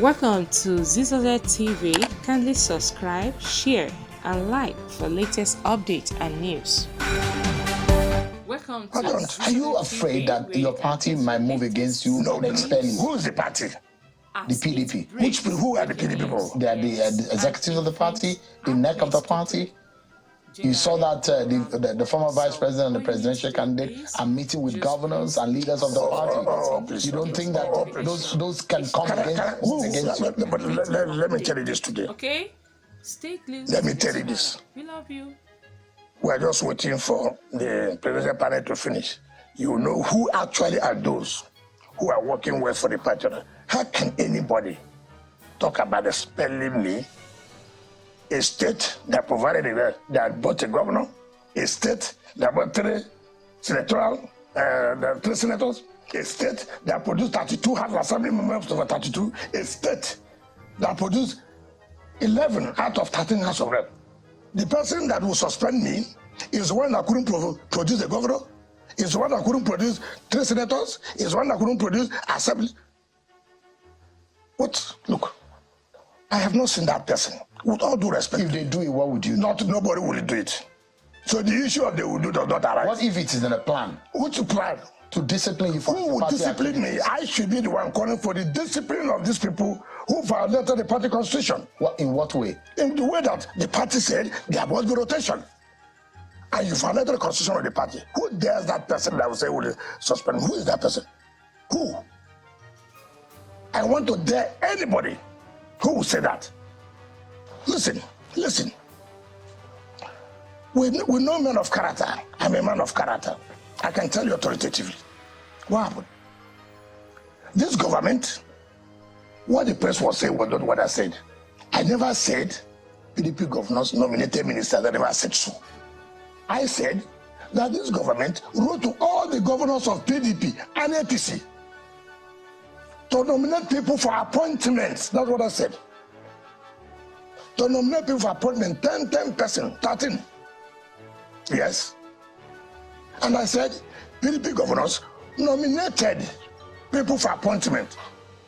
Welcome to Zisodel TV. Kindly subscribe, share, and like for latest updates and news. Welcome to Are you afraid that your party might move against you and expel you? Who's the party? The PDP. Who are the PDP people? They are the executives of the party, the neck of the party. You saw that the former vice president and the presidential candidate are meeting with governors and leaders of the party. You don't think that those can come against you? But let me tell you this today. Okay? Stay close. Let me tell you this. We love you. We are just waiting for the presidential panel to finish. You know who actually are those who are working well for the party. How can anybody talk about expelling me? A state that provided that bought a governor, a state that bought three senators, a state that produced 32 House Assembly members over 32, a state that produced 11 out of 13 House of Rep. The person that will suspend me is the one that couldn't produce a governor, is the one that couldn't produce 3 senators, is the one that couldn't produce assembly. What? Look, I have not seen that person. With all due respect. If they do it, what would you do? Nobody will do it. So the issue of they will do does not arise. What if it is in a plan? Which plan? To discipline you for who would discipline me? I should be the one calling for the discipline of these people who violated the party constitution. What, in what way? In the way that the party said there was the rotation. And you violated the constitution of the party. Who dares that person that will say will suspend? Who is that person? Who? I want to dare anybody who will say that. Listen. We're no man of character. I'm a man of character. I can tell you authoritatively. What happened? This government, what the press was saying was not what I said. I never said PDP governors nominated ministers. I never said so. I said that this government wrote to all the governors of PDP and APC to nominate people for appointments. That's what I said. To nominate people for appointment, 10 person, 13. Yes. And I said, PDP governors nominated people for appointment.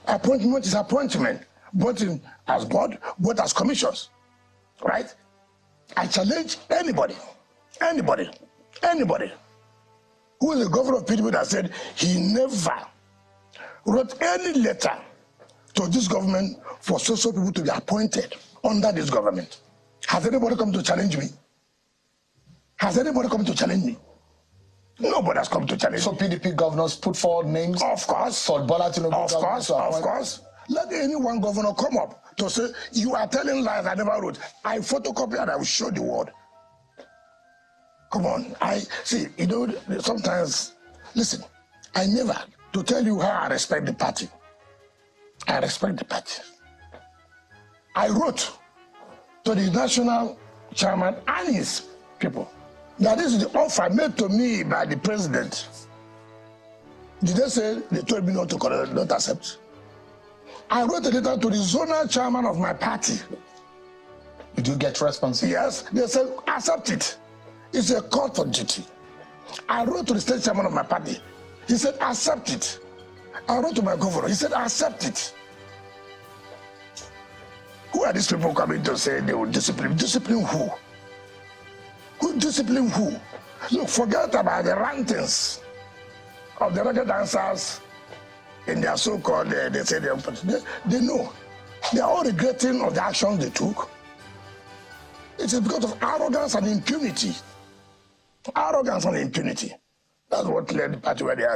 Appointment is appointment, both as board, both as commissions, right? I challenge anybody who is the governor of PDP that said he never wrote any letter to this government for so people to be appointed under this government. Has anybody come to challenge me? Has anybody come to challenge me? Nobody has come to challenge me. So PDP governors put forward names? Of course. For Bola Tinubu? Of course. Let any one governor come up to say, you are telling lies I never wrote. I photocopy and I will show the world. Come on. Sometimes, listen, to tell you how I respect the party. I respect the party. I wrote to the national chairman and his people that this is the offer made to me by the president. Did they say they told me not accept? I wrote a letter to the zonal chairman of my party. Did you get response? Yes, they said accept it. It's a call for duty. I wrote to the state chairman of my party. He said accept it. I wrote to my governor. He said accept it. Who are these people coming to say they will discipline? Discipline who? Who discipline who? Look, forget about the rantings of the reggae dancers in their so-called, they say they know. They are all regretting of the actions they took. It is because of arrogance and impunity. Arrogance and impunity. That's what led the party where they are.